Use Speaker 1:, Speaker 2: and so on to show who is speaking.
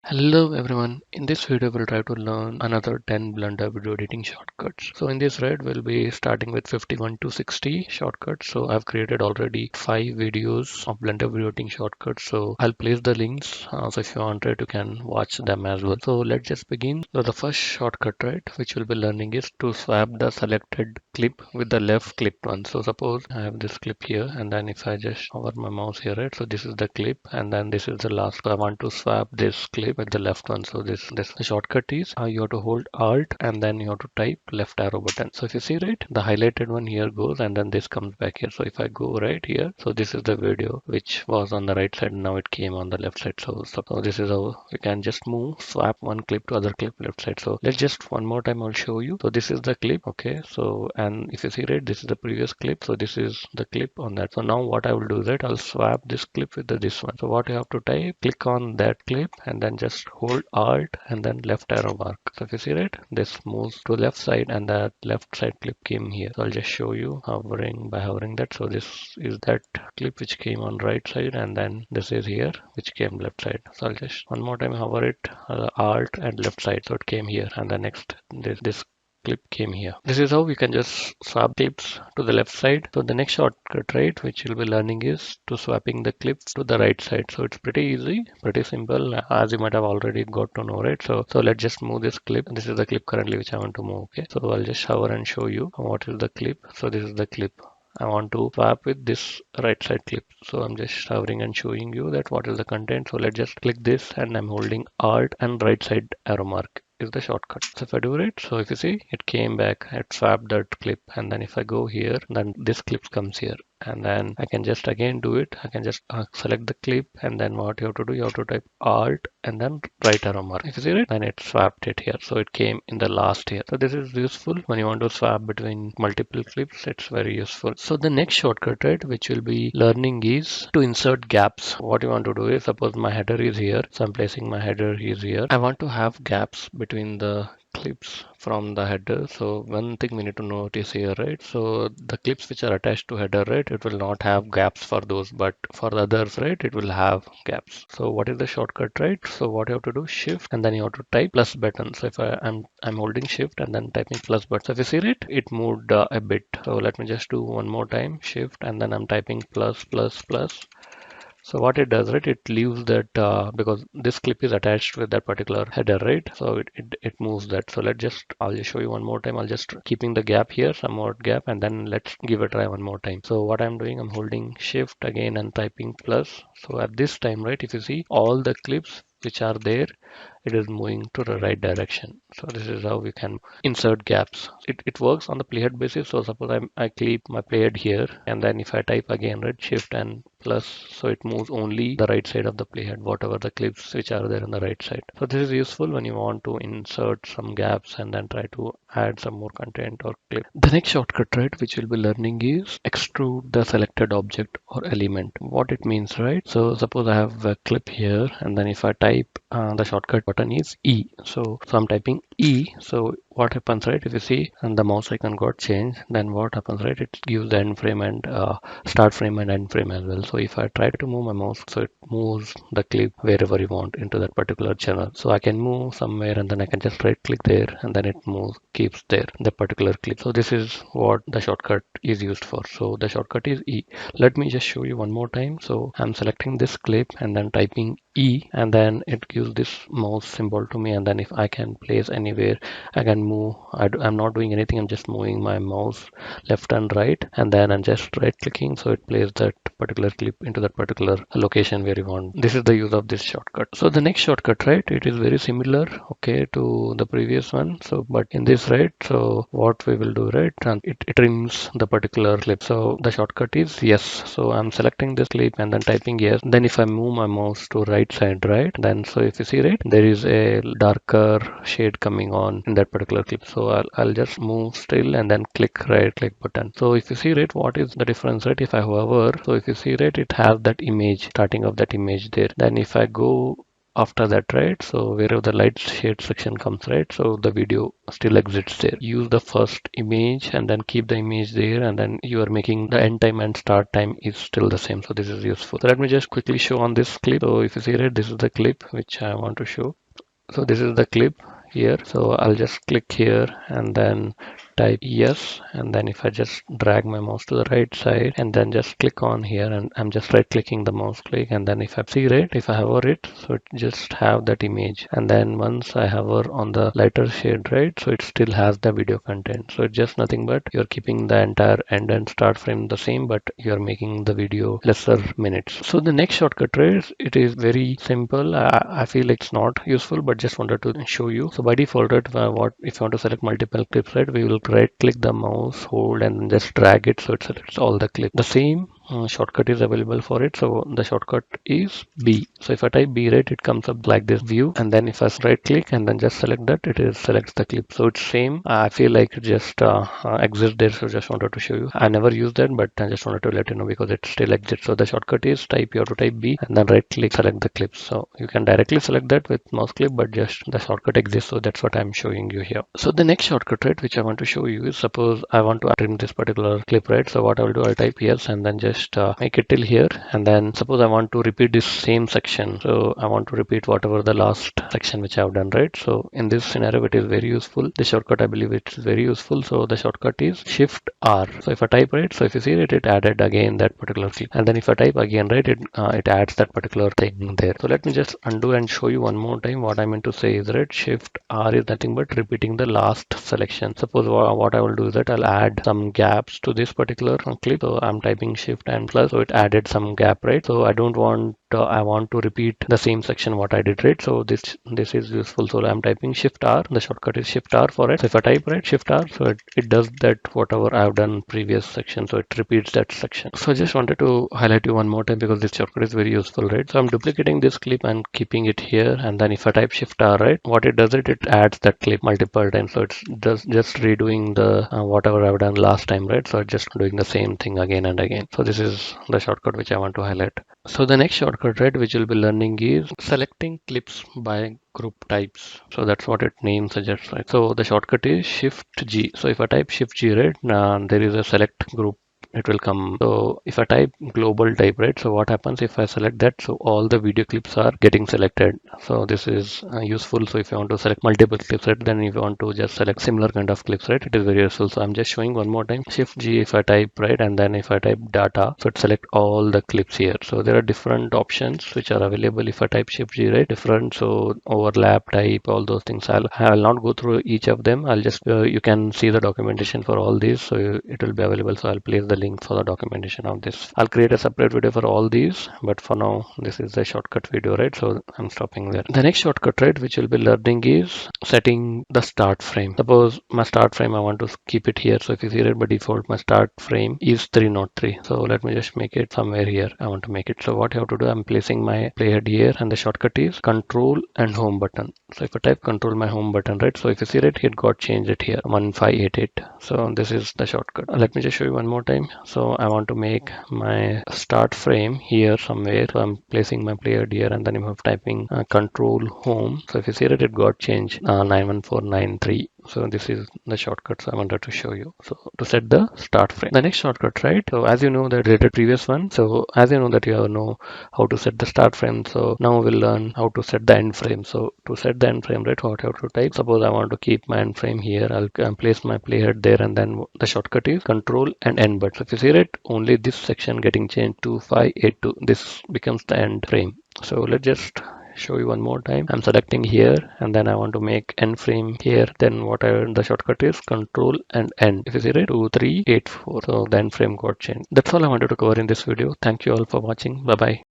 Speaker 1: Hello everyone, in this video we'll try to learn another 10 Blender video editing shortcuts. So in this thread we'll be starting with 51 to 60 shortcuts. So I've created already 5 videos of Blender video editing shortcuts. So I'll place the links, so if you want it you can watch them as well. So let's just begin. So the first shortcut, right, which we'll be learning is to swap the selected clip with the left clipped one. So suppose I have this clip here, and then if I just hover my mouse here, right, so this is the clip and then this is the last. So I want to swap this clip with the left one. So this the shortcut is you have to hold alt and then you have to type left arrow button. So if you see, right, the highlighted one here goes and then this comes back here. So if I go right here, so this is the video which was on the right side, now it came on the left side. So this is how we can just move, swap one clip to other clip left side. So let's just one more time I'll show you. So this is the clip, okay, so and if you see, right, this is the previous clip, so this is the clip on that. So now what I will do is that I'll swap this clip with this one. So what you have to type, click on that clip and then just hold alt and then left arrow mark. So if you see, right, this moves to left side and that left side clip came here. So I'll just show you hovering that. So this is that clip which came on right side and then this is here which came left side. So I'll just one more time hover it, alt and left side, so it came here, and the next this clip came here. This is how we can just swap clips to the left side. So the next shortcut, right, which you'll be learning is to swapping the clips to the right side. So it's pretty easy, pretty simple, as you might have already got to know, right? So let's just move this clip. This is the clip currently which I want to move. Okay, so I'll just hover and show you what is the clip. So this is the clip I want to swap with this right side clip. So I'm just hovering and showing you that what is the content. So let's just click this and I'm holding alt and right side arrow mark is the shortcut. So if I do it, so if you see, it came back, it swapped that clip, and then if I go here, then this clip comes here, and then I can just again do it. I can just select the clip, and then what you have to do, you have to type alt and then right arrow mark. If you see it, then it swapped it here, so it came in the last here. So this is useful when you want to swap between multiple clips. It's very useful. So the next shortcut, right, which we'll be learning is to insert gaps. What you want to do is, suppose my header is here, so I'm placing my header is here. I want to have gaps between the clips from the header. So one thing we need to notice here, right, so the clips which are attached to header, right, it will not have gaps for those, but for the others, right, it will have gaps. So what is the shortcut, right? So what you have to do, shift and then you have to type plus button. So if I'm holding shift and then typing plus button, so if you see it moved a bit. So let me just do one more time, shift and then I'm typing plus plus plus. So what it does, right, it leaves that because this clip is attached with that particular header, right, so it moves that. So I'll just show you one more time. I'll just keeping the gap here, some more gap, and then let's give a try one more time. So what I'm doing, I'm holding shift again and typing plus. So at this time, right, if you see all the clips which are there, it is moving to the right direction. So this is how we can insert gaps. It works on the playhead basis. So suppose I clip my playhead here, and then if I type again, right, shift and plus, so it moves only the right side of the playhead, whatever the clips which are there on the right side. So this is useful when you want to insert some gaps and then try to add some more content or clip. The next shortcut, right, which we'll be learning is extrude the selected object or element. What it means, right? So suppose I have a clip here, and then if I type the shortcut button is E. So I'm typing E. So what happens, right, if you see and the mouse icon got changed, then what happens, right, it gives the end frame and start frame and end frame as well. So if I try to move my mouse, so it moves the clip wherever you want into that particular channel. So I can move somewhere and then I can just right click there and then it moves, keeps there the particular clip. So this is what the shortcut is used for. So the shortcut is E. Let me just show you one more time. So I'm selecting this clip and then typing E, and then it gives this mouse symbol to me, and then if I can place anywhere, I can move. I'm not doing anything, I'm just moving my mouse left and right, and then I'm just right clicking, so it plays that particular clip into that particular location where you want. This is the use of this shortcut. So the next shortcut, right, it is very similar, okay, to the previous one. So but in this, right, so what we will do, right, and it trims the particular clip. So the shortcut is yes. So I'm selecting this clip and then typing yes. Then if I move my mouse to right side, right, then so if you see, right, there is a darker shade coming on in that particular clip. So I'll just move still and then click right click button. So if you see, right, what is the difference, right, if I hover, so if you see, right, it has that image, starting of that image there. Then if I go after that, right? So wherever the light shade section comes, right? So the video still exists there. Use the first image and then keep the image there, and then you are making the end time and start time is still the same. So this is useful. So let me just quickly show on this clip. So if you see it, this is the clip which I want to show. So this is the clip here. So I'll just click here and then type yes, and then if I just drag my mouse to the right side and then just click on here, and I'm just right clicking the mouse click, and then if I see it, if I hover it, so it just have that image, and then once I hover on the lighter shade, right, so it still has the video content. So it's just nothing but you're keeping the entire end and start frame the same, but you're making the video lesser minutes. So the next shortcut, right, it is very simple. I feel it's not useful, but just wanted to show you. So by default, right, what if you want to select multiple clips, right, we will right click the mouse, hold, and then just drag it so it selects all the clips. The same shortcut is available for it. So the shortcut is B. So if I type B, right, it comes up like this view, and then if I right click and then just select that, it is selects the clip. So it's same. I feel like it just exists there, so just wanted to show you. I never used that, but I just wanted to let you know because it still exists. So the shortcut is type, you have to type B and then right click, select the clips. So you can directly select that with mouse click, but just the shortcut exists, so that's what I'm showing you here. So the next shortcut, right, which I want to show you is, suppose I want to trim this particular clip, right? So what I will do, I'll type yes and then just make it till here, and then suppose I want to repeat this same section. So I want to repeat whatever the last section which I've done, right? So in this scenario, it is very useful. The shortcut, I believe it is very useful. So the shortcut is Shift R. So if I type, right, so if you see it, it added again that particular clip, and then if I type again, right, it adds that particular thing there. So let me just undo and show you one more time. What I meant to say is, right, Shift R is nothing but repeating the last selection. Suppose what I will do is that I'll add some gaps to this particular clip. So I'm typing Shift and plus, so it added some gap, right? So I don't want I want to repeat the same section what I did, right? So this is useful. So I'm typing Shift R. The shortcut is Shift R for it. So if I type, right, Shift R, so it does that whatever I've done previous section. So it repeats that section. So I just wanted to highlight you one more time because this shortcut is very useful, right? So I'm duplicating this clip and keeping it here, and then if I type Shift R, right, what it does, it adds that clip multiple times. So it's just redoing the whatever I've done last time, right? So it's just doing the same thing again and again. So this is the shortcut which I want to highlight. So the next shortcut, right, which we'll be learning is selecting clips by group types. So that's what it name suggests, right? So the shortcut is Shift G. So if I type Shift G, right, there is a select group, it will come. So if I type global type, right, so what happens if I select that, so all the video clips are getting selected. So this is useful. So if you want to select multiple clips, right, then if you want to just select similar kind of clips, right, it is very useful. So I'm just showing one more time. Shift G if I type, right, and then if I type data, so it select all the clips here. So there are different options which are available if I type Shift G, right, different. So overlap type, all those things. I'll not go through each of them. I'll just you can see the documentation for all these, so it will be available. So I'll place the link for the documentation of this. I'll create a separate video for all these, but for now this is the shortcut video, right? So I'm stopping there. The next shortcut, right, which we'll be learning is setting the start frame. Suppose my start frame, I want to keep it here. So if you see it by default, my start frame is 303. So let me just make it somewhere here. I want to make it. So what you have to do, I'm placing my playhead here, and the shortcut is Control and Home button. So if I type Control my Home button, right, so if you see it got changed it here 1588. So this is the shortcut. Let me just show you one more time. So I want to make my start frame here somewhere. So I'm placing my player here, and then I'm typing Control Home. So if you see it got changed 91493. So this is the shortcuts I wanted to show you. So to set the start frame. The next shortcut, right? So as you know that the previous one. So as you know that you know how to set the start frame. So now we'll learn how to set the end frame. So to set the end frame, right, what I have to type. Suppose I want to keep my end frame here. I'll place my playhead there, and then the shortcut is Control and End. But so if you see it, only this section getting changed to 582. This becomes the end frame. So let's just show you one more time. I'm selecting here, and then I want to make end frame here. Then the shortcut is Control and End. If you see it, 2384. So the end frame got changed. That's all I wanted to cover in this video. Thank you all for watching. Bye bye.